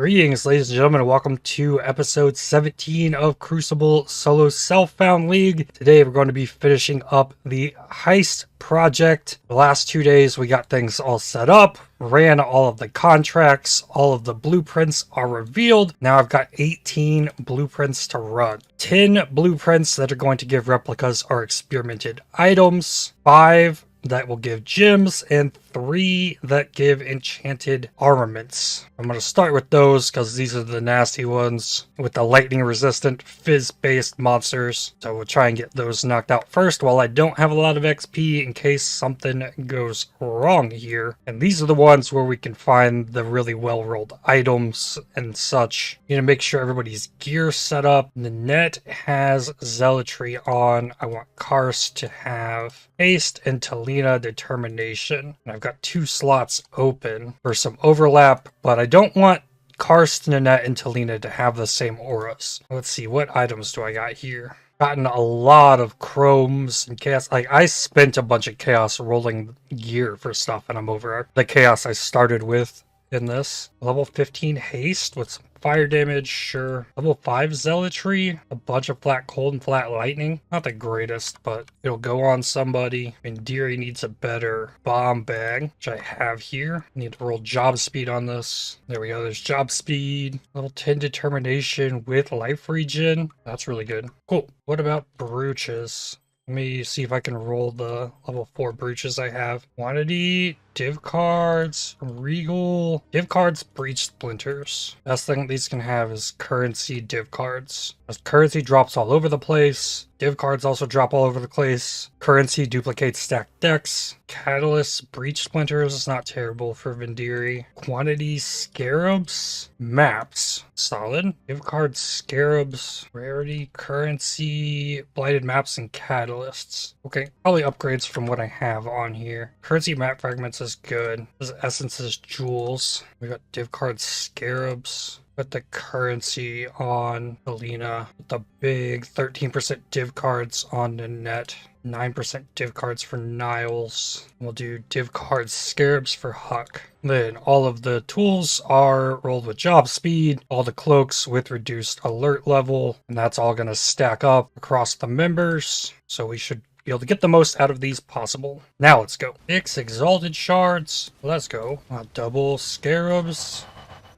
Greetings, ladies and gentlemen, and welcome to episode 17 of Crucible Solo Self-Found League. Today we're going to be finishing up the Heist project. The last 2 days we got things all set up, ran all of the contracts, all of the blueprints are revealed. Now I've got 18 blueprints to run. 10 blueprints that are going to give replicas are experimented items, 5 that will give gems, and 3 that give enchanted armaments. I'm going to start with those because these are the nasty ones with the lightning resistant fizz-based monsters. So we'll try and get those knocked out first while I don't have a lot of XP in case something goes wrong here. And these are the ones where we can find the really well-rolled items and such. You need to make sure everybody's gear set up. The net has zealotry on. I want Karst to have haste and Talina determination. And I've got 2 slots open for some overlap, but I don't want Karst, Nanette, and Talina to have the same auras. Let's see, what items do I got here? Gotten a lot of chromes and chaos. Like, I spent a bunch of chaos rolling gear for stuff, and I'm over the chaos I started with in this. Level 15 haste with some fire damage, sure. Level 5 zealotry, a bunch of flat cold and flat lightning. Not the greatest, but it'll go on somebody. And Deary needs a better bomb bag, which I have here. Need to roll job speed on this. There we go, there's job speed. Level 10 determination with life regen. That's really good. Cool. What about brooches? Let me see if I can roll the level 4 brooches I have. Quantity, div cards, regal, div cards, breach splinters. Best thing these can have is currency div cards. As currency drops all over the place, div cards also drop all over the place. Currency duplicates stacked decks. Catalyst, breach splinters is not terrible for Vendiri. Quantity, scarabs, maps. Solid. Div cards, scarabs, rarity, currency, blighted maps, and catalysts. Okay, probably upgrades from what I have on here. Currency map fragments is good. This essence is jewels. We got div cards, scarabs. Put the currency on Alina. Put the big 13% div cards on Nanette. 9% div cards for Niles. We'll do div cards, scarabs for Huck. Then all of the tools are rolled with job speed. All the cloaks with reduced alert level. And that's all going to stack up across the members. So we should be able to get the most out of these possible. Now let's go. 6 exalted shards. Let's go. Double scarabs.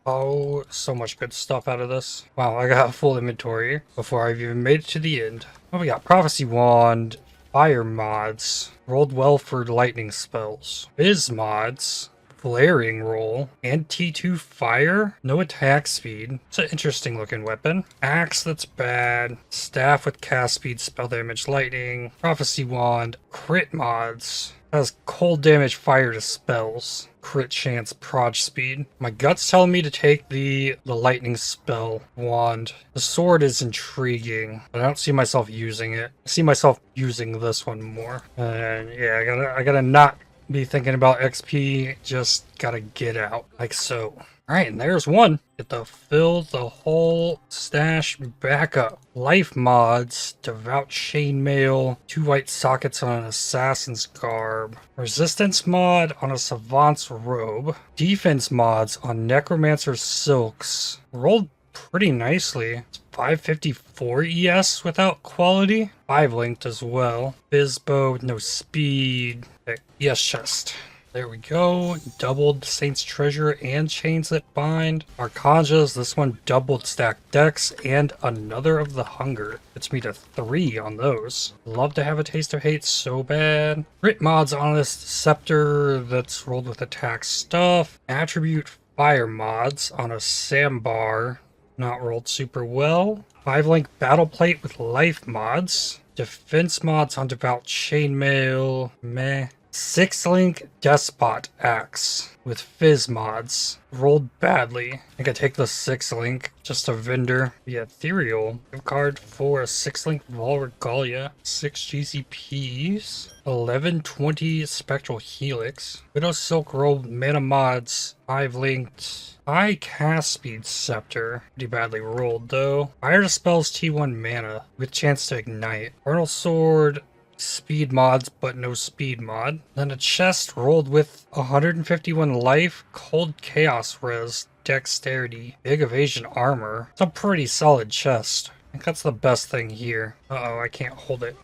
Oh, so much good stuff out of this. Wow, I got a full inventory before I've even made it to the end. Oh, we got Prophecy Wand, Fire mods, rolled well for lightning spells, Fizz mods, Flaring roll, and T2 fire, no attack speed. It's an interesting looking weapon. Axe that's bad, staff with cast speed, spell damage, lightning, Prophecy Wand, crit mods. Has cold damage, fire to spells, crit chance, proj speed. My gut's telling me to take the lightning spell wand. The sword is intriguing, but I don't see myself using it. I see myself using this one more. And yeah, I gotta not be thinking about XP, just gotta get out like so. Alright, and there's one. Get to fill the whole stash back up. Life mods, Devout Chainmail, 2 white sockets on an Assassin's Garb, Resistance mod on a Savant's Robe, Defense mods on Necromancer's Silks. Rolled pretty nicely. It's 554 ES without quality. 5 linked as well. Bizbow, no speed. Okay, ES chest. There we go. Doubled Saint's Treasure and Chains That Bind. Arcanjas, this one doubled stacked decks and another of the Hunger. Gets me to 3 on those. Love to have a Taste of Hate so bad. Crit mods, Honest Scepter that's rolled with attack stuff. Attribute Fire mods on a Sambar. Not rolled super well. 5-link Battle Plate with life mods. Defense mods on Devout Chainmail. Meh. 6-link Despot Axe with Fizz mods. Rolled badly. I think I take the 6-link. Just a vendor. The Ethereal. Gift card for a 6-link Vaal Regalia. 6 GCPs. 1120 Spectral Helix. Widow Silk Robe Mana mods. 5-linked. High cast speed scepter. Pretty badly rolled though. Fire dispels T1 mana with chance to ignite. Vernal Sword. speed mods, but no speed mod. Then a chest rolled with 151 life, cold chaos res. dexterity, big evasion armor. It's a pretty solid chest. I think that's the best thing here. Uh-oh, I can't hold it.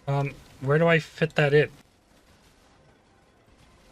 Where do I fit that in?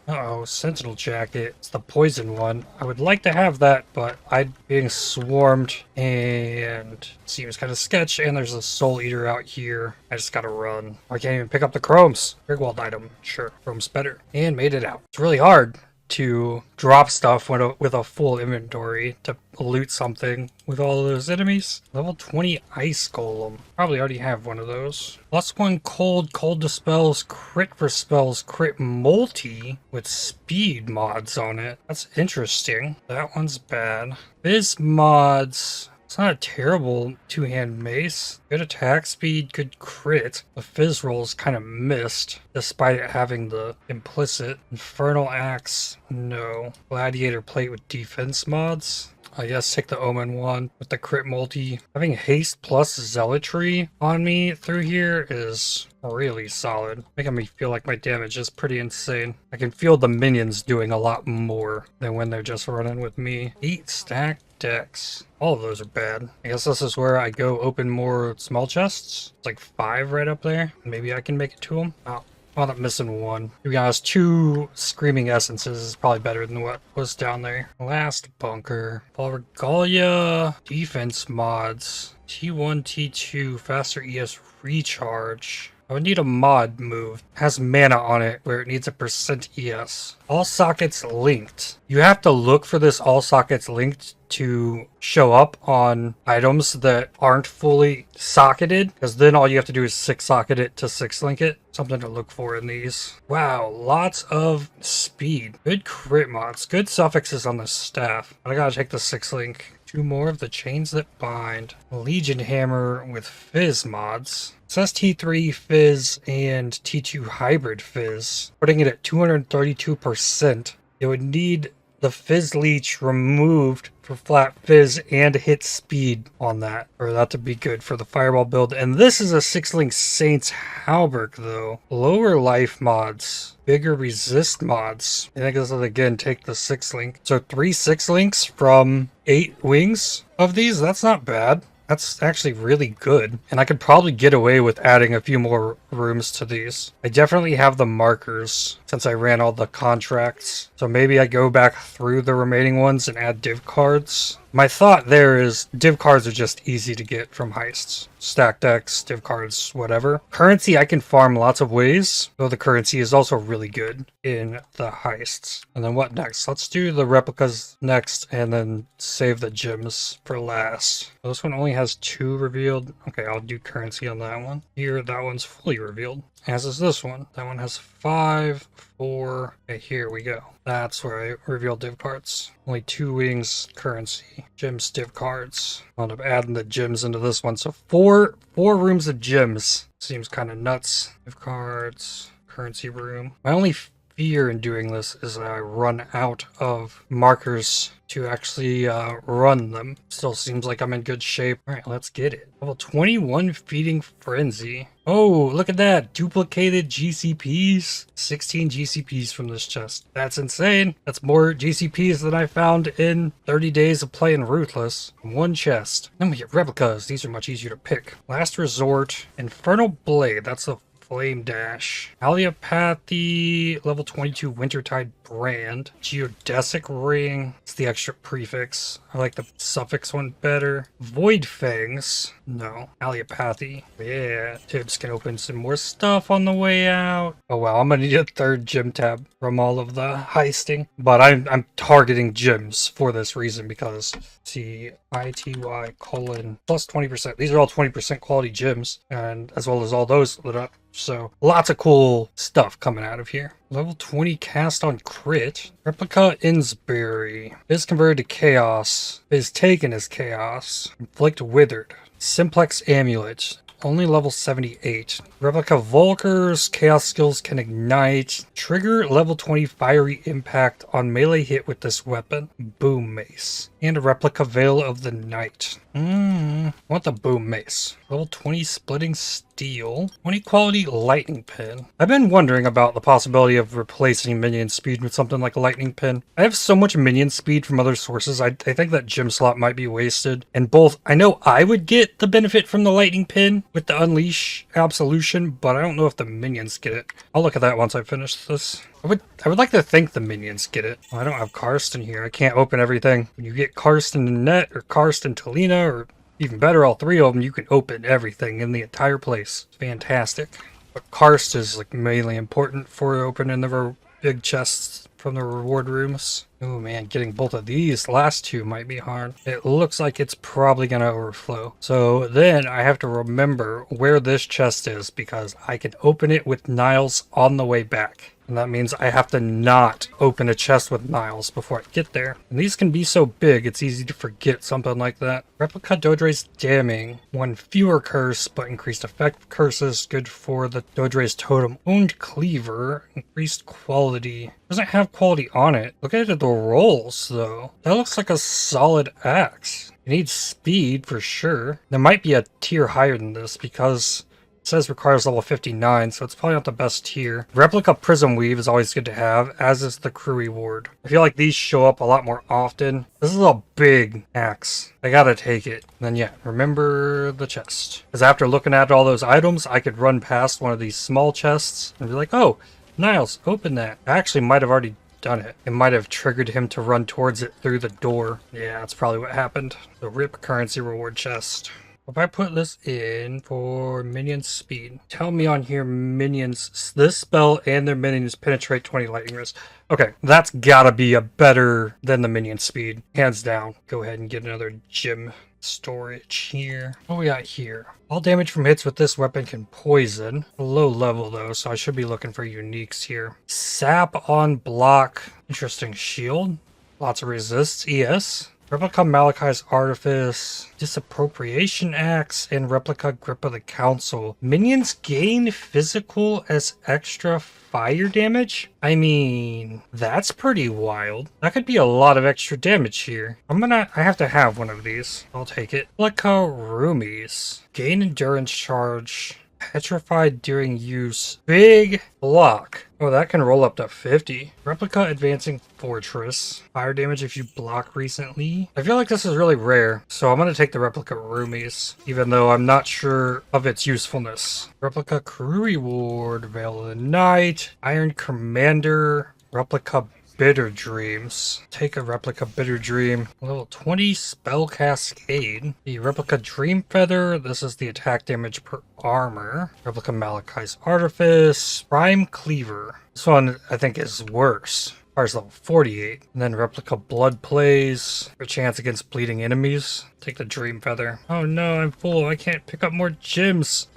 Uh-oh, Sentinel Jacket. It's the poison one. I would like to have that, but I'm being swarmed and it seems kind of sketch, and there's a Soul Eater out here. I just gotta run. I can't even pick up the chromes. Grigwald item. Sure, chrome's better. And made it out. It's really hard to drop stuff with a full inventory to loot something with all of those enemies. Level 20 Ice Golem. Probably already have one of those. +1 cold, cold dispels, crit for spells, crit multi with speed mods on it. That's interesting. That one's bad. Fizz mods. It's not a terrible two-hand mace. Good attack speed, good crit. The fizz rolls kind of missed, despite it having the implicit. Infernal Axe, no. Gladiator plate with defense mods. I guess take the Omen one with the crit multi. Having haste plus zealotry on me through here is really solid. Making me feel like my damage is pretty insane. I can feel the minions doing a lot more than when they're just running with me. 8 stack decks. All of those are bad. I guess this is where I go open more small chests. It's like 5 right up there. Maybe I can make it to them. Oh. Wound up missing one. To be honest, 2 Screaming Essences is probably better than what was down there. Last bunker. Regalia. Defense mods. T1, T2. Faster ES recharge. I would need a mod move. It has mana on it where it needs a % ES. All sockets linked. You have to look for this all sockets linked to show up on items that aren't fully socketed, because then all you have to do is 6 socket it to 6 link it. Something to look for in these. Wow, lots of speed. Good crit mods. Good suffixes on the staff. But I gotta take the 6 link. 2 more of the chains that bind. Legion hammer with fizz mods. It says T3 fizz and T2 hybrid fizz. Putting it at 232%. It would need the fizz leech removed for flat fizz and hit speed on that, for that to be good for the fireball build. And this is a 6-link Saints Halberd though. Lower life mods, bigger resist mods. I think this will again take the 6-link. So 3 6-links from 8 wings of these. That's not bad. That's actually really good. And I could probably get away with adding a few more rooms to these. I definitely have the markers since I ran all the contracts. So maybe I go back through the remaining ones and add div cards. My thought there is div cards are just easy to get from heists. Stack decks, div cards, whatever. Currency I can farm lots of ways, though the currency is also really good in the heists. And then what next? Let's do the replicas next and then save the gems for last. Well, this one only has 2 revealed. Okay, I'll do currency on that one. Here, that one's fully revealed. As is this one. That one has 5, 4. Okay, here we go. That's where I reveal div cards. Only 2 wings, currency, gems, div cards. I'll end up adding the gems into this one. So 4 rooms of gems. Seems kind of nuts. Div cards, currency room. My only fear in doing this is that I run out of markers to actually run them. Still seems like I'm in good shape. All right, let's get it. Level 21 Feeding Frenzy. Oh, look at that. Duplicated GCPs. 16 GCPs from this chest. That's insane. That's more GCPs than I found in 30 days of playing Ruthless. 1 chest. Then we get replicas. These are much easier to pick. Last Resort. Infernal Blade. That's the Flame Dash. Allopathy, level 22 Wintertide Brand. Geodesic Ring. It's the extra prefix. I like the suffix one better. Void Fangs. No. Allopathy. Yeah. Tibbs can open some more stuff on the way out. Oh wow, I'm gonna need a 3rd gym tab from all of the heisting. But I'm targeting gyms for this reason because see ITY colon plus 20%. These are all 20% quality gyms, and as well as all those lit up. So lots of cool stuff coming out of here. Level 20 cast on crit. Replica Innsbury. Is converted to chaos. Is taken as chaos. Inflict withered. Simplex amulet. Only level 78. Replica Volkers. Chaos skills can ignite. Trigger level 20 fiery impact on melee hit with this weapon. Boom mace. And a replica Veil of the Night. Want the boom mace. Level 20 splitting Steel, 20 quality lightning pin. I've been wondering about the possibility of replacing minion speed with something like a lightning pin. I have so much minion speed from other sources, I think that gem slot might be wasted. And both, I know I would get the benefit from the lightning pin with the Unleash Absolution, but I don't know if the minions get it. I'll look at that once I finish this. I would like to think the minions get it. Well, I don't have Karsten here. I can't open everything. When you get Karsten and Net or Karsten Talina, or even better, all three of them, you can open everything in the entire place. It's fantastic. But Karst is like mainly important for opening the big chests from the reward rooms. Oh man, getting both of these last two might be hard. It looks like it's probably gonna overflow. So then I have to remember where this chest is because I can open it with Niles on the way back. And that means I have to not open a chest with Niles before I get there. And these can be so big, it's easy to forget something like that. Replica Dodre's Damning. 1 fewer curse, but increased effect curses. Good for the Dodre's Totem. Wound Cleaver. Increased quality. Doesn't have quality on it. Look at the rolls, though. That looks like a solid axe. It needs speed, for sure. There might be a tier higher than this, because it says requires level 59, so it's probably not the best tier. Replica Prism Weave is always good to have, as is the Crew Reward. I feel like these show up a lot more often. This is a big axe. I gotta take it. And then yeah, remember the chest. Because after looking at all those items, I could run past one of these small chests and be like, oh, Niles, open that. I actually might have already done it. It might have triggered him to run towards it through the door. Yeah, that's probably what happened. The RIP currency reward chest. If I put this in for minion speed, tell me on here minions, this spell and their minions penetrate 20 lightning risks. Okay, that's gotta be a better than the minion speed, hands down. Go ahead and get another gem storage here. What we got here? All damage from hits with this weapon can poison. Low level though, so I should be looking for uniques here. Sap on block. Interesting shield. Lots of resists. ES. Replica Malachi's Artifice, Disappropriation Axe, and Replica Grip of the Council. Minions gain physical as extra fire damage? I mean, that's pretty wild. That could be a lot of extra damage here. I have to have one of these. I'll take it. Replica Roomies. Gain Endurance Charge. Petrified during use. Big block. Oh, that can roll up to 50. Replica Advancing Fortress. Fire damage if you block recently. I feel like this is really rare, so I'm going to take the Replica Roomies, even though I'm not sure of its usefulness. Replica Crew Reward. Veil of the Night. Iron Commander. Replica Bitter Dreams. Take a Replica Bitter Dream. Level 20 Spell Cascade. The Replica Dream Feather. This is the attack damage per armor. Replica Malachi's Artifice. Prime Cleaver. This one I think is worse. Fires level 48. And then Replica Blood Plays. For chance against bleeding enemies. Take the Dream Feather. Oh no, I'm full. I can't pick up more gems.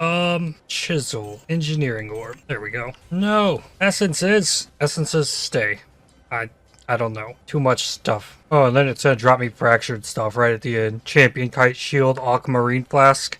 Chisel. Engineering Orb. There we go. No. Essences. Essences stay. I don't know. Too much stuff. Oh, and then it's gonna drop me fractured stuff right at the end. Champion Kite Shield, Aquamarine Flask.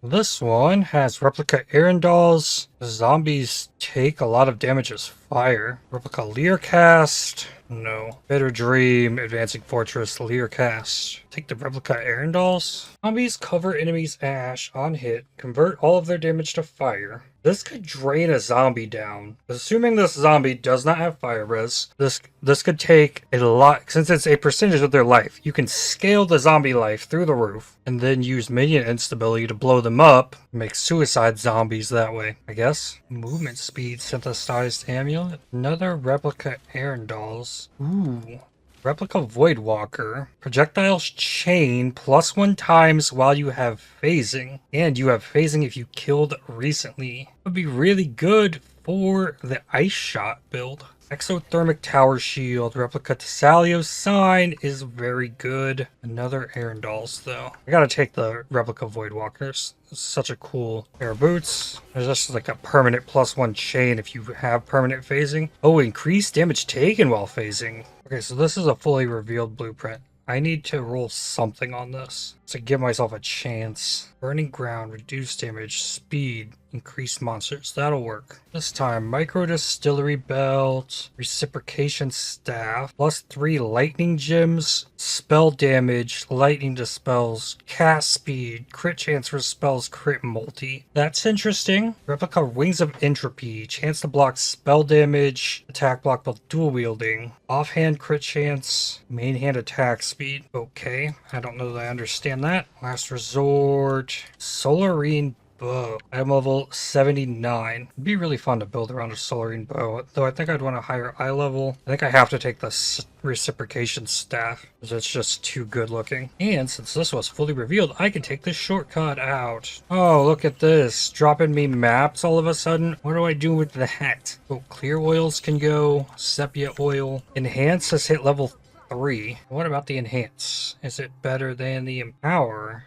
This one has Replica Arendals. Zombies take a lot of damage as fire. Replica Learcast. No. Bitter Dream, Advancing Fortress, Learcast. Take the Replica Arendals. Zombies cover enemies' ash on hit. Convert all of their damage to fire. This could drain a zombie down. Assuming this zombie does not have fire res, this could take a lot, since it's a percentage of their life. You can scale the zombie life through the roof, and then use minion instability to blow them up, make suicide zombies that way, I guess. Movement speed, synthesized amulet. Another Replica Arendals. Ooh. Replica Voidwalker. Projectiles chain +1 times while you have phasing. And you have phasing if you killed recently. Would be really good for the Ice Shot build. Exothermic Tower Shield. Replica Tessalio's Sign is very good. Another Arendals though. I gotta take the Replica Voidwalkers. It's such a cool pair of boots. There's just like a permanent +1 chain if you have permanent phasing. Oh, increased damage taken while phasing. Okay, so this is a fully revealed blueprint. I need to roll something on this to give myself a chance. Burning Ground, reduced damage, speed, increased monsters. That'll work. This time, micro distillery belt, reciprocation staff, +3 lightning gems, spell damage, lightning dispels, cast speed, crit chance for spells, crit multi. That's interesting. Replica wings of entropy, chance to block spell damage, attack block while dual wielding, offhand crit chance, main hand attack speed. Okay, I don't know that I understand that. Last resort, solarine bow. I'm level 79. It'd be really fun to build around a solarine bow, though I think I'd want a higher eye level. I think I have to take the reciprocation staff, because it's just too good looking. And since this was fully revealed, I can take this shortcut out. Oh, look at this. Dropping me maps all of a sudden. What do I do with that? Oh, clear oils can go. Sepia oil. Enhance has hit level 3. What about the enhance? Is it better than the empower?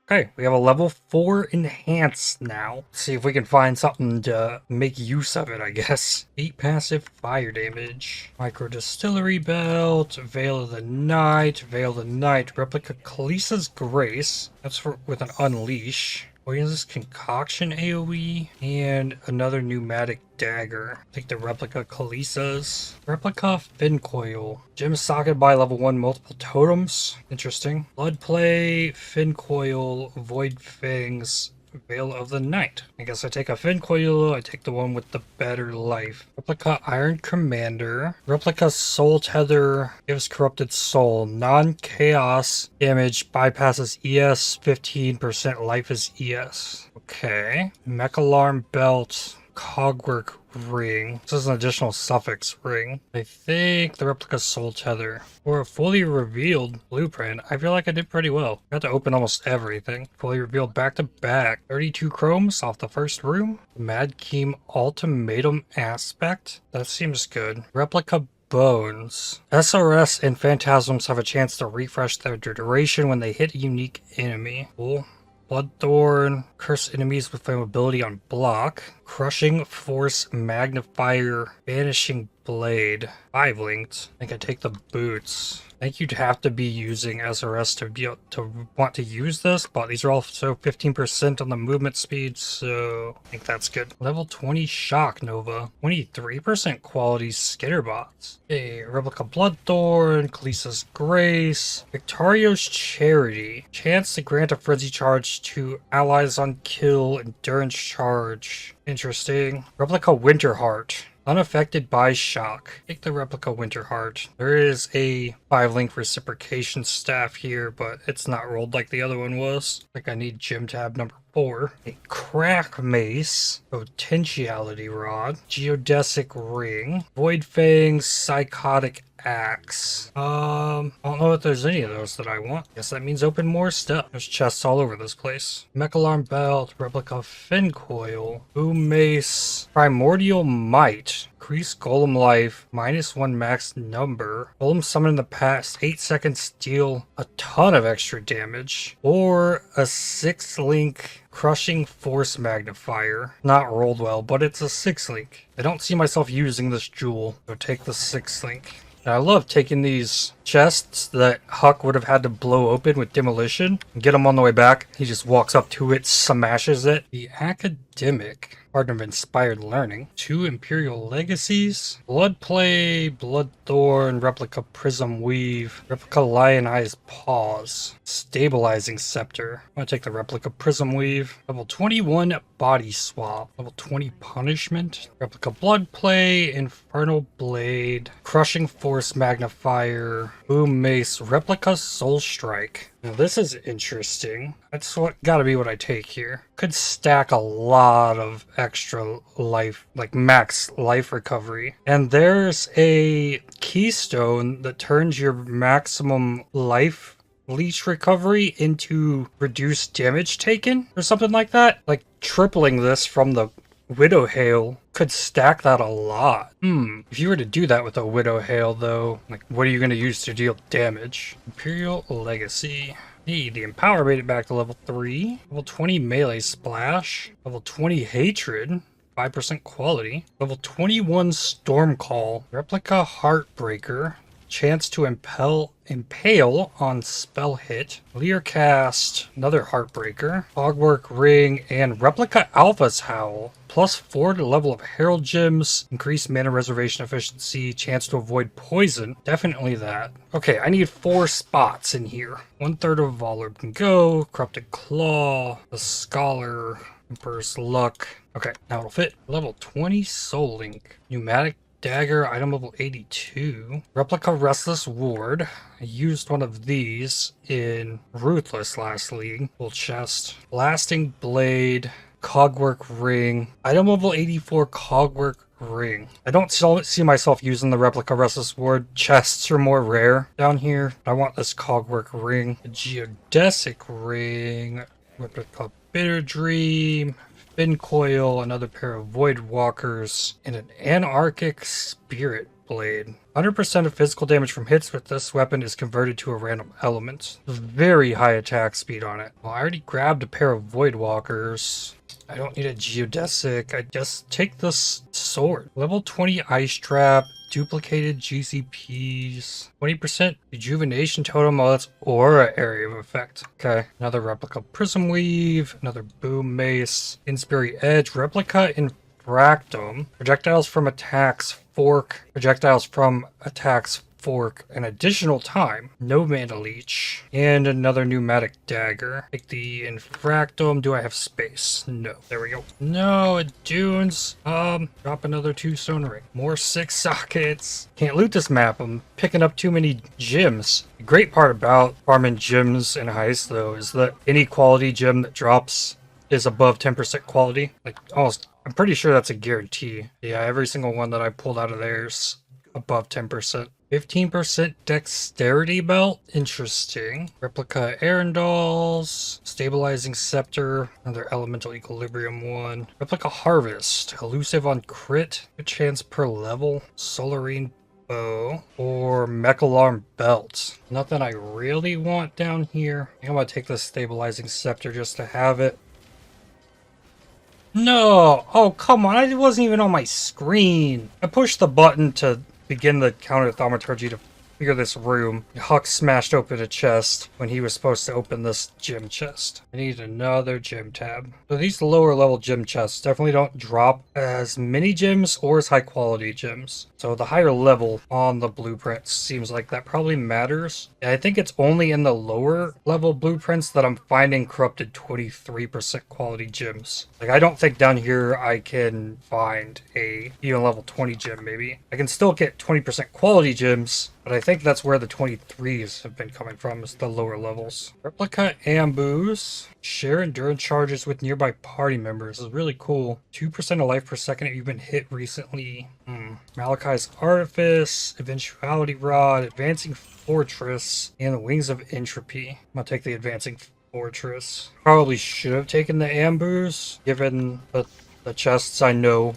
Okay, we have a level 4 enhance now. Let's see if we can find something to make use of it, I guess. 8 passive fire damage. Micro distillery belt. Veil of the Night. Replica Khaleesi's Grace. That's for with an unleash. Poisonous Concoction AoE, and another pneumatic dagger. Take the Replica Khaleesi's. Replica Fin Coil. Gem socket by level 1 multiple totems. Interesting. Blood Play, Fin Coil, Void Fangs, Veil of the Night. I guess I take a Fin Coil, I take the one with the better life. Replica Iron Commander. Replica Soul Tether, gives Corrupted Soul. Non-chaos damage, bypasses ES, 15% life is ES. Okay. Mechalarm Belt. Cogwork ring. This is an additional suffix ring. I think the Replica Soul Tether. For a fully revealed blueprint, I feel like I did pretty well. Got to open almost everything. Fully revealed back to back. 32 chromes off the first room. Mad Keem Ultimatum Aspect. That seems good. Replica Bones. SRS and Phantasms have a chance to refresh their duration when they hit a unique enemy. Cool. Bloodthorn, curse enemies with flammability on block, crushing force magnifier, vanishing blade, 5 linked. I think I take the boots. I think you'd have to be using SRS to be able to want to use this, but these are also 15% on the movement speed, so I think that's good. Level 20 Shock Nova, 23% quality Skitterbots. A Replica Bloodthorn, Khaleesi's Grace, Victario's Charity, chance to grant a frenzy charge to allies on kill, endurance charge. Interesting. Replica Winterheart. Unaffected by shock. Take the Replica Winterheart. There is a 5-link reciprocation staff here, but it's not rolled like the other one was. I think I need gem tab number 4. A Crack Mace. Potentiality Rod. Geodesic Ring. Void Fangs. Psychotic Axe. I don't know if there's any of those that I want. Guess that means open more stuff. There's chests all over this place. Mechalarm Belt, Replica Fin Coil, Boom Mace, Primordial Might, increase Golem life, -1 max number. Golem summon in the past 8 seconds deal a ton of extra damage. Or a 6-link Crushing Force Magnifier. Not rolled well, but it's a 6-link. I don't see myself using this jewel, so take the 6-link. I love taking these chests that Huck would have had to blow open with demolition and get him on the way back. He just walks up to it, smashes it. The Academic, Partner of Inspired Learning. 2 Imperial Legacies. Blood Play, Bloodthorn, Replica Prism Weave, Replica Lionized Paws, Stabilizing Scepter. I'm going to take the Replica Prism Weave. Level 21 Body Swap. Level 20 Punishment. Replica Blood Play, Infernal Blade, Crushing Force Magnifier, Boom Mace, Replica Soul Strike. Now this is interesting. That's gotta be what I take here. Could stack a lot of extra life, like max life recovery. And there's a keystone that turns your maximum life leech recovery into reduced damage taken or something like that. Like tripling this from the Widow Hail could stack that a lot. If you were to do that with a Widow Hail though, like what are you going to use to deal damage? Imperial Legacy. Hey, the Empower made it back to level 3. Level 20 Melee Splash. Level 20 Hatred. 5% quality. Level 21 Storm Call. Replica Heartbreaker. chance to impale on spell hit, Leer cast, another Heartbreaker, Cogwork Ring, and Replica Alpha's Howl. +4 to level of Herald Gems, increased mana reservation efficiency, chance to avoid poison. Definitely that. Okay, I need 4 spots in here. 1/3 of Volorb can go, Corrupted Claw, the Scholar, Emperor's Luck. Okay, now it'll fit. Level 20 Soul Link, Pneumatic Dagger, item level 82. Replica Restless Ward. I used one of these in Ruthless last league. Full chest. Blasting Blade. Cogwork Ring. Item level 84 Cogwork Ring. I don't see myself using the Replica Restless Ward. Chests are more rare down here. I want this Cogwork Ring. A Geodesic Ring. Replica Bitter Dream. Fin Coil, another pair of Void Walkers, and an Anarchic Spirit Blade. 100% of physical damage from hits with this weapon is converted to a random element. Very high attack speed on it. Well, I already grabbed a pair of Void Walkers. I don't need a Geodesic. I just take this sword. Level 20 Ice Trap, duplicated GCPs, 20% Rejuvenation Totem. Oh, that's Aura Area of Effect. Okay, another Replica Prism Weave, another Boom Mace, Inspiry Edge, Replica Infractum, projectiles from attacks fork, projectiles from attacks fork an additional time, no mana leech, and another pneumatic dagger. Take the Infractum. Do I have space? No. There we go. No, it dunes. Drop another 2 stone ring. More 6 sockets. Can't loot this map. I'm picking up too many gems. The great part about farming gems in Heist, though, is that any quality gem that drops is above 10% quality. Like, almost, I'm pretty sure that's a guarantee. Yeah, every single one that I pulled out of there is above 10%. 15% Dexterity Belt. Interesting. Replica Arendals. Stabilizing Scepter. Another Elemental Equilibrium one. Replica Harvest. Elusive on crit. Good chance per level. Solarine Bow. Or Mechalarm Belt. Nothing I really want down here. I think I'm going to take the Stabilizing Scepter just to have it. No! Oh, come on. It wasn't even on my screen. I pushed the button to begin the counter thaumaturgy to clear this room. Huck smashed open a chest when he was supposed to open this gem chest. I need another gem tab. So these lower level gem chests definitely don't drop as many gems or as high quality gems. So the higher level on the blueprints seems like that probably matters. And I think it's only in the lower level blueprints that I'm finding corrupted 23% quality gems. Like, I don't think down here I can find a even level 20 gem maybe. I can still get 20% quality gems, but I think that's where the 23s have been coming from, is the lower levels. Replica Ambush. Share endurance charges with nearby party members is really cool. 2% of life per second if you've been hit recently. Malachi's Artifice, Eventuality Rod, Advancing Fortress, and the Wings of Entropy. I'm gonna take the Advancing Fortress. Probably should have taken the Ambush, given the chests I know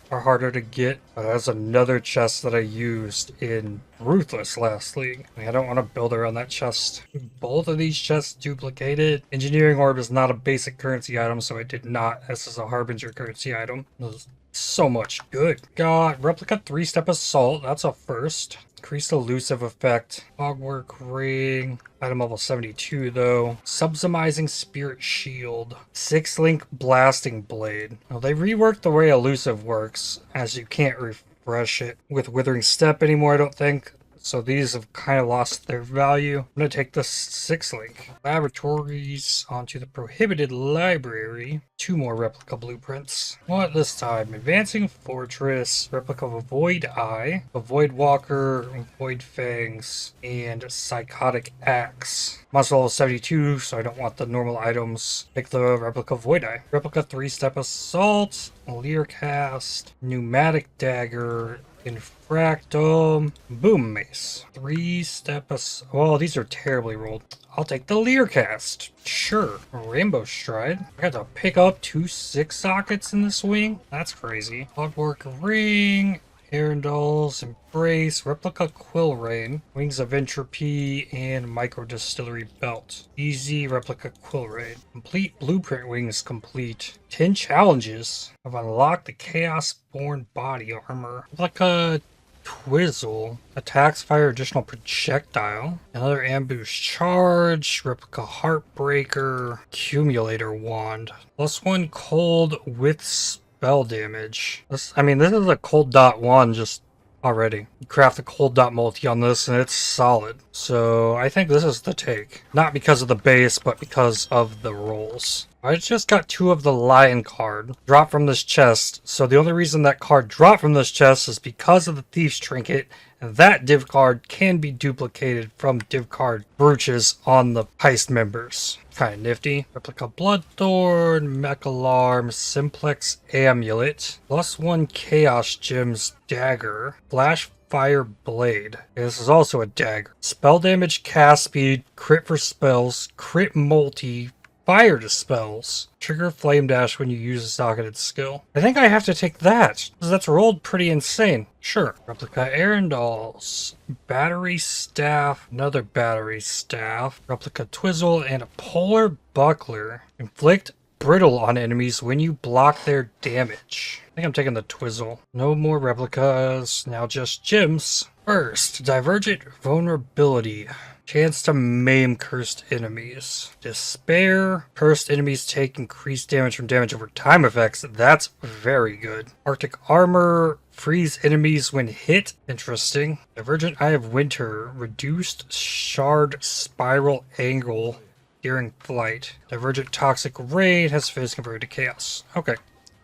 are harder to get. But that's another chest that I used in Ruthless last league. I don't want to build around that chest. Both of these chests duplicated. Engineering Orb is not a basic currency item, so I did not. This is a Harbinger currency item. There's so much good. Got Replica 3-Step Assault. That's a first. Increased elusive effect. Cogwork Ring. Item level 72 though. Subsumizing Spirit Shield. 6-link Blasting Blade. Now they reworked the way elusive works, as you can't refresh it with Withering Step anymore, I don't think. So these have kind of lost their value. I'm going to take the 6-link. Laboratories onto the Prohibited Library. 2 more replica blueprints. What this time? Advancing Fortress, replica of a Void Eye, a Void Walker, Void Fangs, and Psychotic Axe. Monster level 72, so I don't want the normal items. Pick the replica Void Eye. Replica 3-Step Assault, Leer Cast, Pneumatic Dagger, Infractum, Boom Mace. 3-Step Assault. Oh, these are terribly rolled. I'll take the Leer Cast. Sure. Rainbow Stride. I got to pick up 2 6 sockets in this wing? That's crazy. Clockwork Ring. Arendals, Embrace, Replica Quill Rain, Wings of Entropy, and Micro Distillery Belt. Easy Replica Quill Rain. Complete Blueprint Wings complete. 10 challenges. I've unlocked the Chaos Born Body Armor. Replica Twizzle. Attacks fire additional projectile. Another ambush charge. Replica Heartbreaker. Accumulator wand. +1 cold with spell damage. This is a cold dot wand just already. You craft a cold dot multi on this and it's solid. So I think this is the take. Not because of the base, but because of the rolls. I just got 2 of the Lion card dropped from this chest. So the only reason that card dropped from this chest is because of the Thief's Trinket. And that div card can be duplicated from div card brooches on the Heist members. Kind of nifty. Replica Bloodthorn, Mechalarm, Simplex Amulet, +1 Chaos Gems Dagger, Flash Fire Blade. This is also a dagger. Spell damage, cast speed, crit for spells, crit multi, fire dispels. Trigger Flame Dash when you use a socketed skill. I think I have to take that, because that's rolled pretty insane. Sure. Replica Arendals. Battery Staff. Another Battery Staff. Replica Twizzle and a Polar Buckler. Inflict brittle on enemies when you block their damage. I think I'm taking the Twizzle. No more replicas. Now just gems. First, Divergent Vulnerability. Chance to maim cursed enemies. Despair. Cursed enemies take increased damage from damage over time effects. That's very good. Arctic Armor. Freeze enemies when hit. Interesting. Divergent Eye of Winter. Reduced shard spiral angle during flight. Divergent Toxic Raid has phase converted to chaos. Okay.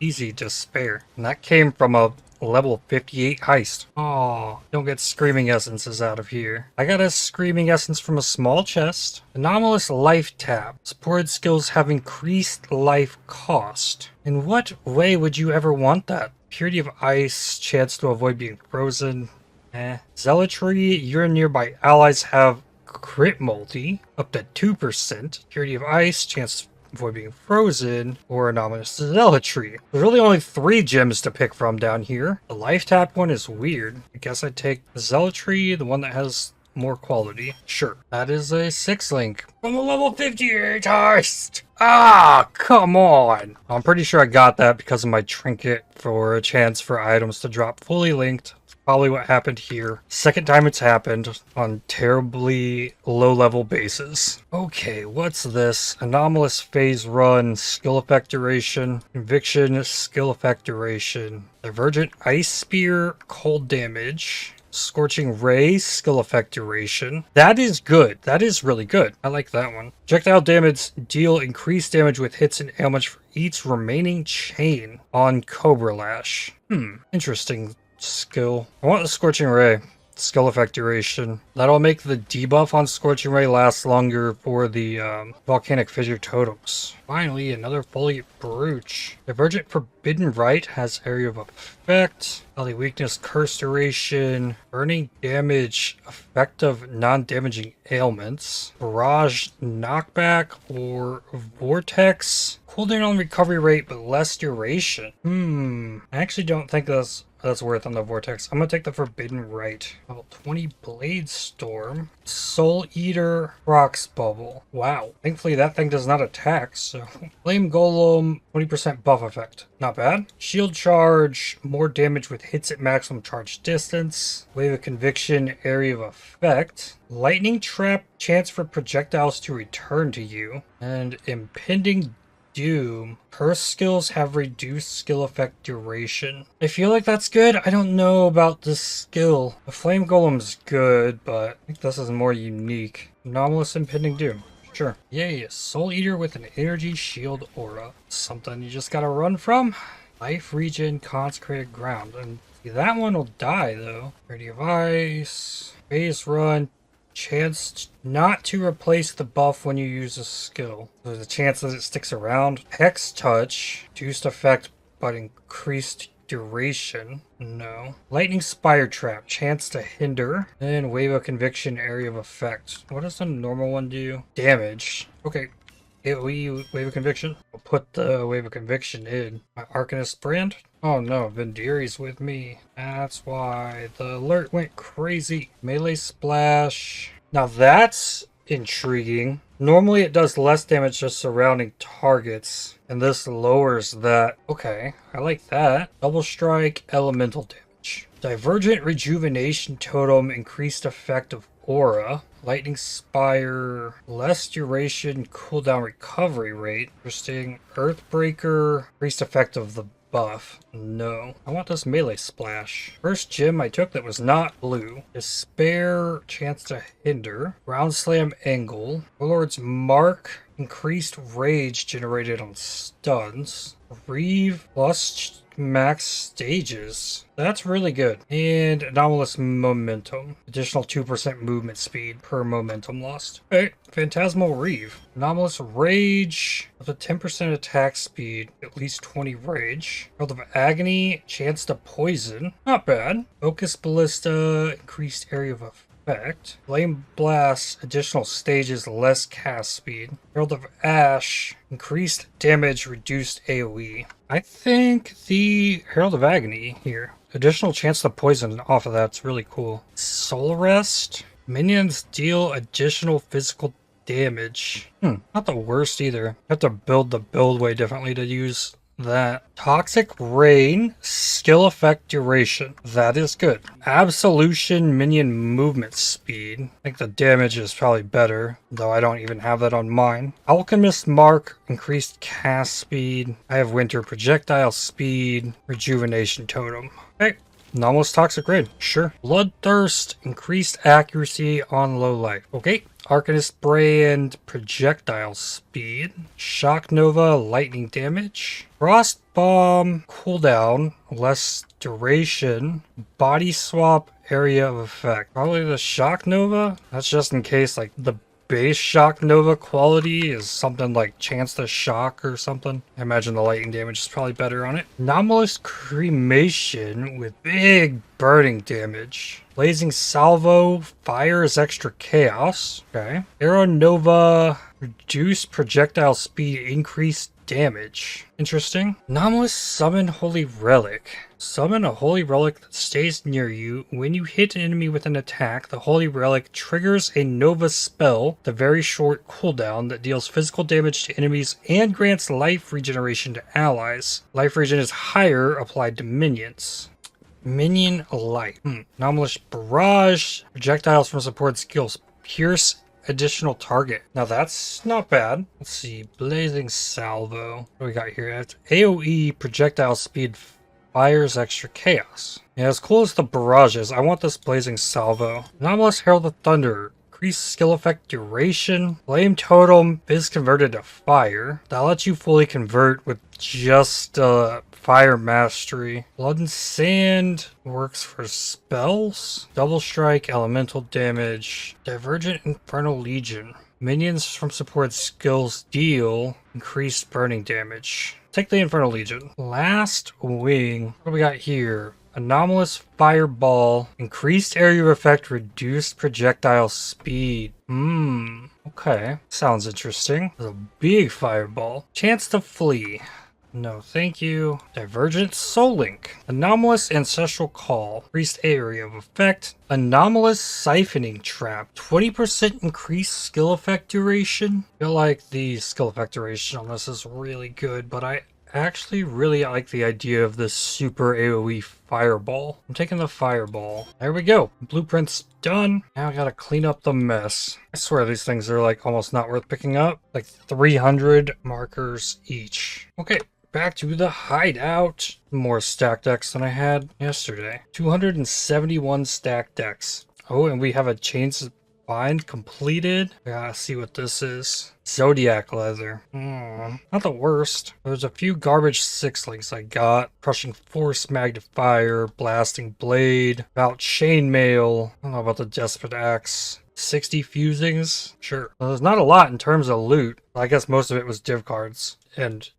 Easy Despair. And that came from a level 58 Heist. Aw, don't get Screaming Essences out of here. I got a Screaming Essence from a small chest. Anomalous Life Tap. Supported skills have increased life cost. In what way would you ever want that? Purity of Ice, chance to avoid being frozen. Zealotry, your nearby allies have crit multi, up to 2%. Purity of Ice, chance to avoid being frozen, or Anomalous Zealotry. There's really only 3 gems to pick from down here. The life tap one is weird. I guess I'd take the Zealotry, the one that has more quality. Sure. That is a 6-link from the level 58 Heist. Ah, come on. I'm pretty sure I got that because of my trinket for a chance for items to drop fully linked. Probably what happened here. Second time it's happened on terribly low-level bases. Okay, what's this? Anomalous Phase Run, Skill Effect Duration, Conviction, Skill Effect Duration, Divergent Ice Spear, Cold Damage, Scorching Ray, Skill Effect Duration. That is good. That is really good. I like that one. Projectile damage, deal increased damage with hits and ailments for each remaining chain on Cobra Lash. Interesting skill. I want the Scorching Ray. Skill effect duration. That'll make the debuff on Scorching Ray last longer for the Volcanic Fissure totems. Finally, another Foliate Brooch. Divergent Forbidden Rite has area of effect. Valley Weakness, Curse Duration. Burning Damage, effective non-damaging ailments. Barrage Knockback or Vortex. Cooldown on recovery rate, but less duration. I actually don't think that's worth on the Vortex. I'm gonna take the Forbidden Rite. Level 20 Blade Storm. Soul Eater Rocks Bubble. Wow. Thankfully that thing does not attack, so. Flame Golem, 20% buff effect. Not bad. Shield Charge, more damage with hits at maximum charge distance. Wave of Conviction, area of effect. Lightning Trap, chance for projectiles to return to you. And Impending Doom. Curse skills have reduced skill effect duration. I feel like that's good. I don't know about this skill. The Flame Golem's good, but I think this is more unique. Anomalous Impending Doom. Sure. Yay, Soul Eater with an Energy Shield Aura. Something you just gotta run from. Life Regen, Consecrated Ground. And that one will die, though. Purity of Ice. Phase Run. Chance not to replace the buff when you use a skill. There's a chance that it sticks around. Hex Touch. Reduced effect, but increased duration. No. Lightning Spire Trap. Chance to hinder. And Wave of Conviction, area of effect. What does the normal one do? Damage. Okay. Wave of Conviction. I'll put the Wave of Conviction in. My Arcanist brand. Oh no, Vendiri's with me. That's why the alert went crazy. Melee Splash. Now that's intriguing. Normally it does less damage to surrounding targets, and this lowers that. Okay, I like that. Double Strike, Elemental damage. Divergent Rejuvenation Totem, increased effect of aura. Lightning Spire, less duration, cooldown recovery rate. Interesting. Earthbreaker, increased effect of the buff. No. I want this melee splash. First gem I took that was not blue. Despair, chance to hinder. Ground Slam Angle. Warlord's Mark, increased rage generated on stuns. Reeve, plus max stages. That's really good. And anomalous momentum. Additional 2% movement speed per momentum lost. Alright, Phantasmal Reeve. Anomalous rage. Up to 10% attack speed. At least 20 rage. Herald of Agony. Chance to poison. Not bad. Focus Ballista. Increased area of effect. Flame Blast, additional stages, less cast speed. Herald of Ash, increased damage, reduced AoE. I think the Herald of Agony here. Additional chance to poison off of that's really cool. Soul Rest, minions deal additional physical damage. Not the worst either. Have to build the build way differently to use that. Toxic Rain, skill effect duration. That is good. Absolution, minion movement speed. I think the damage is probably better, though I don't even have that on mine. Alchemist Mark, increased cast speed. I have Winter Projectile speed. Rejuvenation Totem. Okay. Anomalous Toxic Rain. Sure. Bloodthirst, increased accuracy on low life. Okay. Arcanist Brand, projectile speed. Shock Nova, lightning damage. Frost Bomb, cooldown, less duration. Body swap, area of effect. Probably the Shock Nova. That's just in case like the base Shock Nova quality is something like chance to shock or something. I imagine the lightning damage is probably better on it. Anomalous Cremation with big burning damage. Blazing Salvo, fires extra chaos. Okay. Arrow Nova, reduced projectile speed, increased damage. Interesting. Anomalous Summon Holy Relic. Summon a Holy Relic that stays near you. When you hit an enemy with an attack, the Holy Relic triggers a Nova spell, the very short cooldown that deals physical damage to enemies and grants life regeneration to allies. Life regen is higher applied to minions. Minion Light. Anomalous Barrage. Projectiles from support skills. Pierce additional target. Now that's not bad. Let's see. Blazing Salvo. What do we got here? It's AoE projectile speed, fires extra chaos. Yeah, as cool as the barrage is, I want this Blazing Salvo. Anomalous Herald of Thunder. Increased skill effect duration. Flame Totem is converted to fire. That lets you fully convert with just fire mastery. Blood and Sand works for spells. Double Strike, elemental damage. Divergent Infernal Legion. Minions from support skills deal increased burning damage. Take the Infernal Legion. Last Wing. What do we got here? Anomalous Fireball. Increased area of effect, reduced projectile speed. Okay. Sounds interesting. There's a big fireball. Chance to flee. No, thank you. Divergent Soul Link. Anomalous Ancestral Call. Increased area of effect. Anomalous Siphoning Trap. 20% increased skill effect duration. I feel like the skill effect duration on this is really good, but I actually really like the idea of this super AoE fireball. I'm taking the fireball. There we go. Blueprint's done. Now I gotta clean up the mess. I swear these things are like almost not worth picking up. Like 300 markers each. Okay. Back to the hideout. More stacked decks than I had yesterday. 271 stacked decks. Oh, and we have a Chains Bind completed. I gotta see what this is. Zodiac Leather. Not the worst. There's a few garbage 6-links I got. Crushing Force, Magnifier, Blasting Blade, about Chainmail. I don't know about the Desperate Axe. 60 fusings? Sure. Well, there's not a lot in terms of loot. I guess most of it was div cards and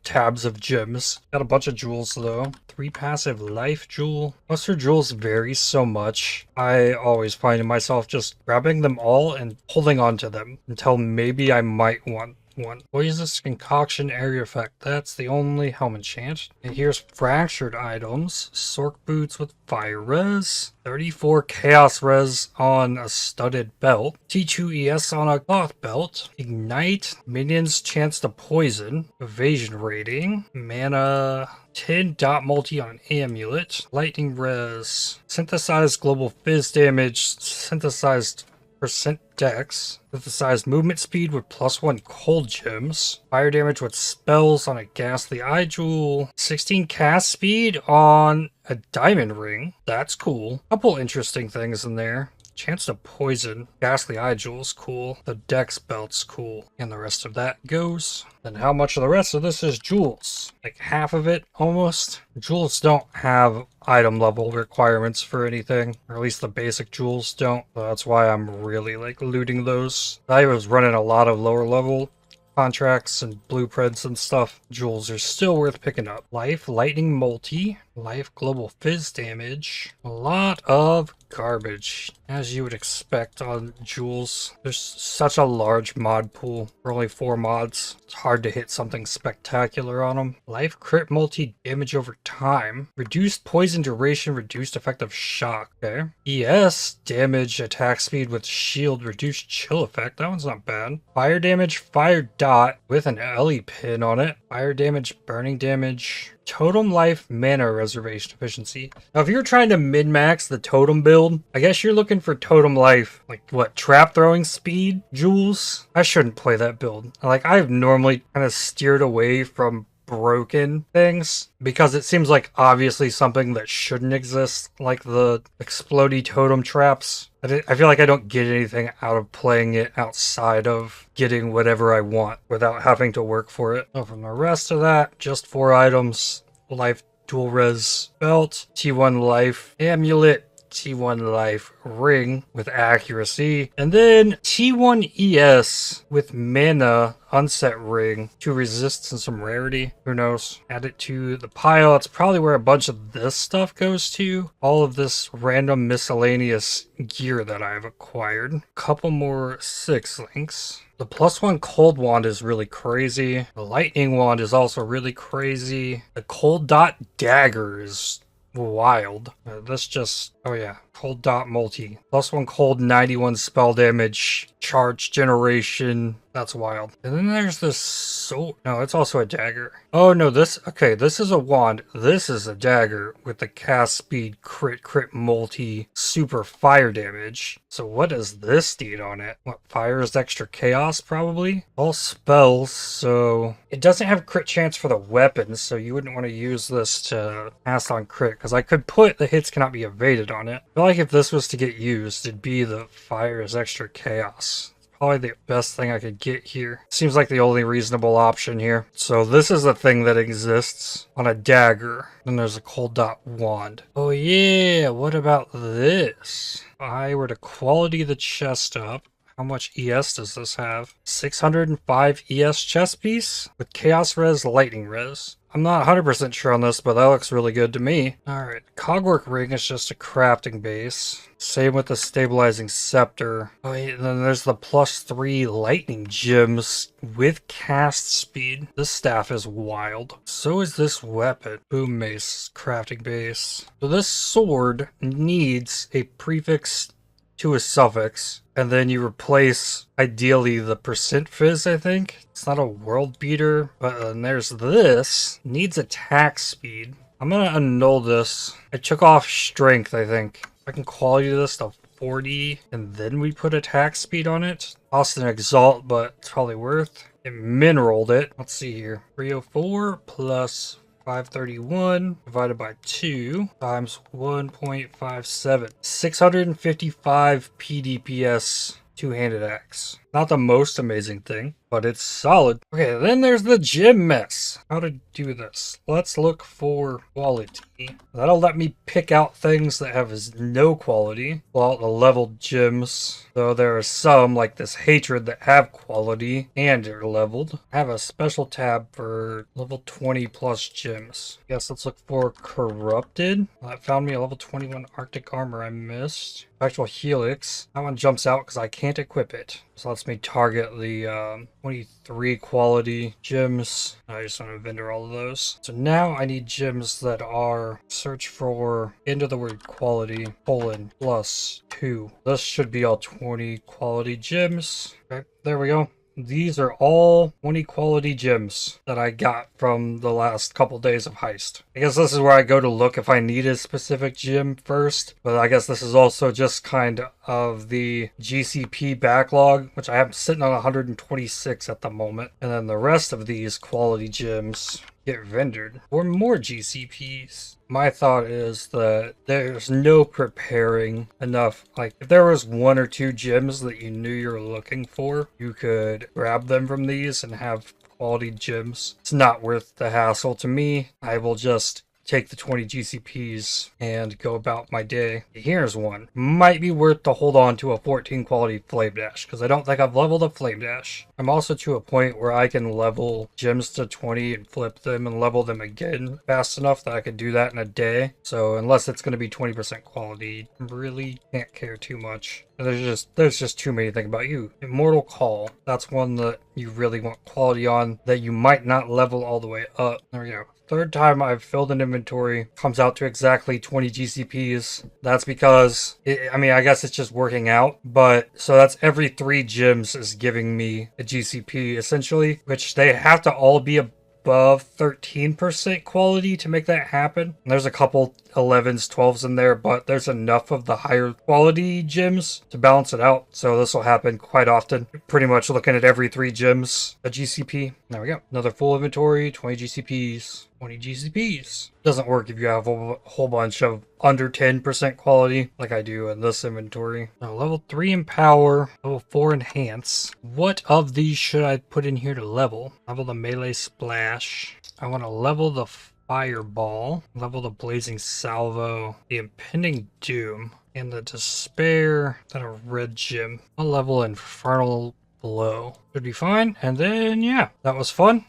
tabs of gems. Got a bunch of jewels though. 3 passive life jewel. Most of jewels vary so much. I always find myself just grabbing them all and holding on to them until maybe I might want one. Poisonous Concoction area effect. That's the only helm enchant. And here's fractured items. Sork boots with fire res. 34 chaos res on a studded belt. T2 ES on a cloth belt. Ignite. Minions chance to poison. Evasion rating. Mana 10 dot multi on amulet. Lightning res. Synthesized global fizz damage. Synthesized percent dex. Synthesized movement speed with +1 cold gems. Fire damage with spells on a ghastly eye jewel. 16 cast speed on a diamond ring. That's cool. Couple interesting things in there. Chance to poison. Ghastly eye jewel's cool. The dex belt's cool. And the rest of that goes. Then how much of the rest of this is jewels? Like half of it, almost. Jewels don't have item level requirements for anything. Or at least the basic jewels don't. So that's why I'm really like looting those. I was running a lot of lower level contracts and blueprints and stuff. Jewels are still worth picking up. Life, lightning multi, life, global fizz damage. A lot of garbage, as you would expect on jewels. There's such a large mod pool for only 4 mods. It's hard to hit something spectacular on them. Life, crit multi, damage over time. Reduced poison duration, reduced effective shock. Okay. ES, damage, attack speed with shield, reduced chill effect. That one's not bad. Fire damage, fire dot with an Ellie pin on it. Fire damage, burning damage. Totem life, mana reservation efficiency. Now, if you're trying to min-max the totem build, I guess you're looking for totem life. Like, what, trap throwing speed? Jewels? I shouldn't play that build. Like, I've normally kind of steered away from broken things because it seems like obviously something that shouldn't exist, like the explodey totem traps. I feel like I don't get anything out of playing it outside of getting whatever I want without having to work for it. So from the rest of that, just 4 items. Life dual res belt, T1 life amulet, T1 life ring with accuracy, and then T1 ES with mana unset ring, 2 resist and some rarity. Who knows? Add it to the pile. It's probably where a bunch of this stuff goes to. All of this random miscellaneous gear that I've acquired. Couple more 6 links. The +1 cold wand is really crazy. The lightning wand is also really crazy. The cold dot dagger is wild. This just, oh yeah, cold dot multi. +1 cold, 91 spell damage, charge generation. That's wild. And then there's this no, it's also a dagger. Oh no, this is a wand. This is a dagger with the cast speed, crit multi, super fire damage. So what does this need on it? What, fire is extra chaos probably? All spells, so it doesn't have crit chance for the weapons, so you wouldn't want to use this to cast on crit, because I could put the hits cannot be evaded on it. I feel like if this was to get used, it'd be the fire is extra chaos. Probably the best thing I could get here. Seems like the only reasonable option here. So this is the thing that exists on a dagger. Then there's a cold dot wand. Oh yeah, what about this? If I were to quality the chest up, how much ES does this have? 605 ES chest piece with chaos res, lightning res. I'm not 100% sure on this, but that looks really good to me. Alright, cogwork ring is just a crafting base. Same with the stabilizing scepter. Oh, and then there's the +3 lightning gems with cast speed. This staff is wild. So is this weapon. Boom mace, crafting base. So this sword needs a prefix to a suffix, and then you replace ideally the percent fizz, I think. It's not a world beater, but then there's this. Needs attack speed. I'm gonna annul this. I took off strength, I think. I can quality this to 40, and then we put attack speed on it. Lost an exalt, but it's probably worth. It mineraled it. Let's see here. 304 plus 531 divided by 2 times 1.57. 655 PDPS two-handed axe. Not the most amazing thing, but it's solid. Okay, then there's the gem mess. How to do this? Let's look for quality. That'll let me pick out things that have no quality. Pull out the leveled gems. So there are some, like this hatred, that have quality and are leveled. I have a special tab for level 20 plus gems. Guess let's look for corrupted. That found me a level 21 Arctic armor I missed. Actual helix. That one jumps out because I can't equip it. So lets me target the 23 quality gems. I just want to vendor all of those. So now I need gems that are search for into the word quality +2. This should be all 20 quality gems. Okay, there we go. these are all 20 quality gems that I got from the last couple days of Heist. I guess this is where I go to look if I need a specific gem first, but I guess this is also just kind of the GCP backlog, which I have sitting on 126 at the moment. And then the rest of these quality gems get vendored for more GCPs. My thought is that there's no preparing enough. Like, if there was 1 or 2 gems that you knew you were looking for, you could grab them from these and have quality gems. It's not worth the hassle to me. I will just take the 20 GCPs and go about my day. Here's one. Might be worth to hold on to a 14 quality Flame Dash, because I don't think I've leveled a Flame Dash. I'm also to a point where I can level gems to 20 and flip them and level them again fast enough that I could do that in a day. So unless it's going to be 20% quality, really can't care too much. There's just too many things about you. Immortal Call. That's one that you really want quality on that you might not level all the way up. There we go. Third time I've filled an inventory, comes out to exactly 20 GCPs. That's because, I guess it's just working out, but so that's every 3 gems is giving me a GCP essentially, which they have to all be above 13% quality to make that happen. And there's a couple 11s, 12s in there, but there's enough of the higher quality gems to balance it out. So this will happen quite often. Pretty much looking at every 3 gems a GCP. There we go. Another full inventory, 20 GCPs. 20 GCPs. Doesn't work if you have a whole bunch of under 10% quality like I do in this inventory. Now, level 3 in power, level 4 enhance. What of these should I put in here to level? Level the melee splash. I want to level the fireball, level the blazing salvo, the impending doom, and the despair, then a red gem. I'll level infernal blow. Should be fine. And then, yeah, that was fun.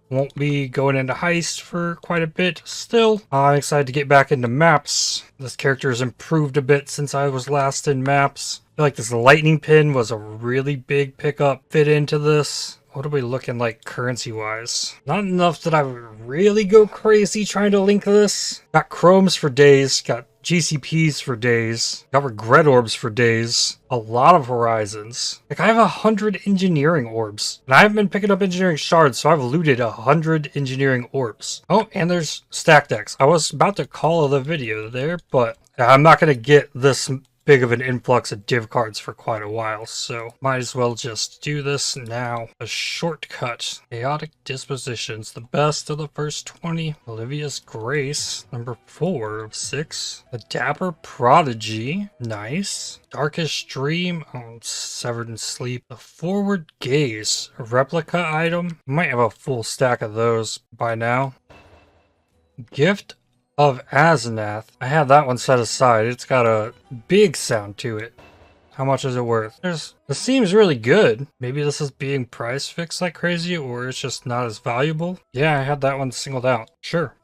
Won't be going into Heist for quite a bit still. I'm excited to get back into maps. This character has improved a bit since I was last in maps. I feel like this lightning pin was a really big pickup fit into this. What are we looking like currency-wise? Not enough that I would really go crazy trying to link this. Got chromes for days, got GCPs for days, got regret orbs for days, a lot of horizons. Like, I have 100 engineering orbs, and I haven't been picking up engineering shards, so I've looted 100 engineering orbs. Oh, and there's stack decks. I was about to call the video there, but I'm not going to get this big of an influx of div cards for quite a while, so might as well just do this now. A shortcut. Chaotic Dispositions, the best of the first 20. Olivia's Grace, number 4 of 6. The Dapper Prodigy, nice. Darkest Dream, Severed in Sleep. The Forward Gaze, a replica item. Might have a full stack of those by now. Gift of Asenath. I had that one set aside. It's got a big sound to it. How much is it worth? This seems really good. Maybe this is being price fixed like crazy, or it's just not as valuable. Yeah, I had that one singled out. Sure.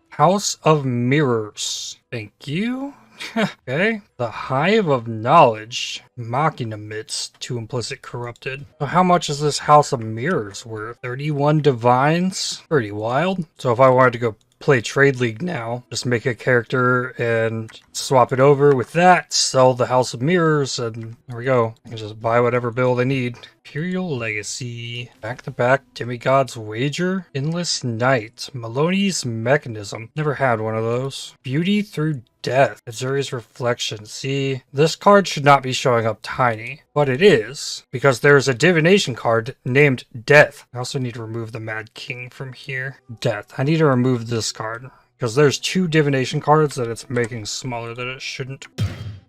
House of Mirrors. Thank you. Okay. The Hive of Knowledge. Mocking emits to implicit corrupted. So how much is this House of Mirrors worth? 31 divines? Pretty wild. So if I wanted to go play Trade League now, just make a character and swap it over with that, sell the House of Mirrors, and there we go. I can just buy whatever build I need. Imperial Legacy, back-to-back Demigod's Wager, Endless Night, Maloney's Mechanism. Never had one of those. Beauty Through Death, Azuri's Reflection. See, this card should not be showing up tiny, but it is, because there's a divination card named Death. I also need to remove the Mad King from here. Death. I need to remove this card, because there's 2 divination cards that it's making smaller than it shouldn't.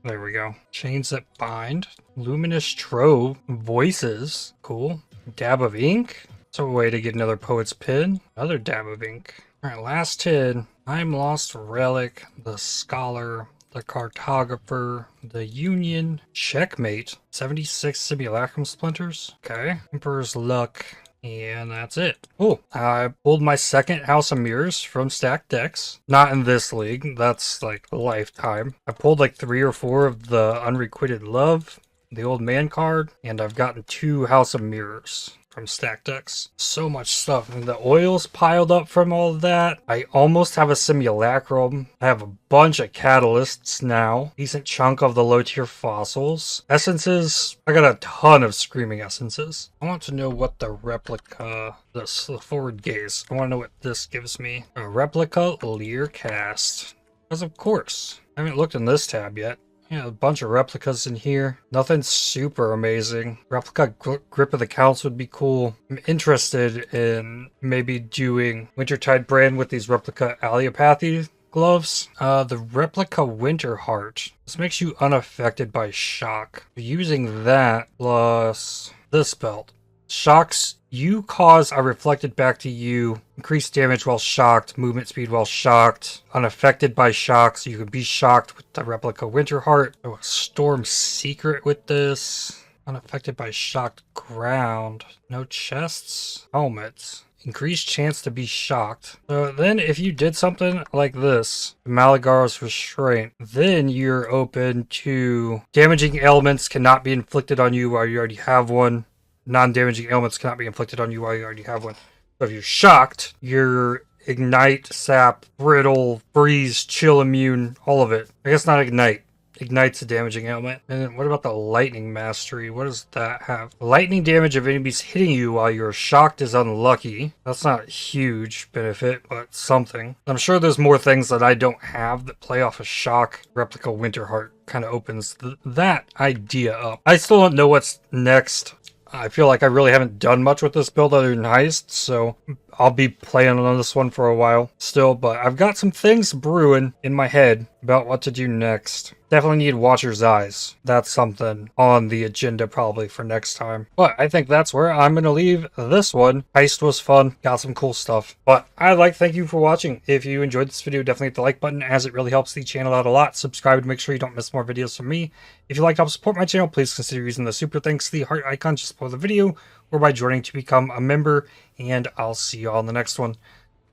There we go. Chains that bind. Luminous Trove. Voices. Cool. Dab of ink. It's a way to get another Poet's Pin. Another dab of ink. Alright, last hit. I'm Lost Relic. The Scholar. The Cartographer. The Union. Checkmate. 76 Simulacrum Splinters. Okay. Emperor's Luck. And that's it. Oh, I pulled my second House of Mirrors from stacked decks. Not in this league. That's like a lifetime. I pulled like 3 or 4 of the Unrequited Love, the Old Man card, and I've gotten 2 House of Mirrors from stack decks. So much stuff. And the oils piled up from all of that. I almost have a simulacrum. I have a bunch of catalysts now. Decent chunk of the low tier fossils. Essences. I got a ton of screaming essences. I want to know what the replica, the forward gaze. I want to know what this gives me. A replica leer cast. Because of course. I haven't looked in this tab yet. Yeah, a bunch of replicas in here. Nothing super amazing. Replica Grip of the Counts would be cool. I'm interested in maybe doing Wintertide brand with these replica allopathy gloves. The replica Winter Heart. This makes you unaffected by shock. Using that plus this belt. Shocks you cause are reflected back to you. Increased damage while shocked. Movement speed while shocked. Unaffected by shocks. You can be shocked with the replica Winter Heart. Oh, a Storm Secret with this. Unaffected by shocked ground. No chests. Helmets. Increased chance to be shocked. So then if you did something like this, Malagara's Restraint, then you're open to damaging elements cannot be inflicted on you while you already have one. Non-damaging elements cannot be inflicted on you while you already have one. So if you're shocked, your Ignite, Sap, Brittle, Freeze, Chill Immune, all of it. I guess not Ignite. Ignite's a damaging element. And then what about the Lightning Mastery? What does that have? Lightning damage of enemies hitting you while you're shocked is unlucky. That's not a huge benefit, but something. I'm sure there's more things that I don't have that play off a shock. Replica Winterheart kind of opens that idea up. I still don't know what's next. I feel like I really haven't done much with this build other than Heist, so I'll be playing on this one for a while still, but I've got some things brewing in my head about what to do next. Definitely need Watcher's Eyes. That's something on the agenda probably for next time. But I think that's where I'm going to leave this one. Heist was fun. Got some cool stuff. But I'd like to thank you for watching. If you enjoyed this video, definitely hit the like button as it really helps the channel out a lot. Subscribe to make sure you don't miss more videos from me. If you'd like to help support my channel, please consider using the super thanks to the heart icon just below the video or by joining to become a member. And I'll see you all in the next one.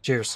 Cheers.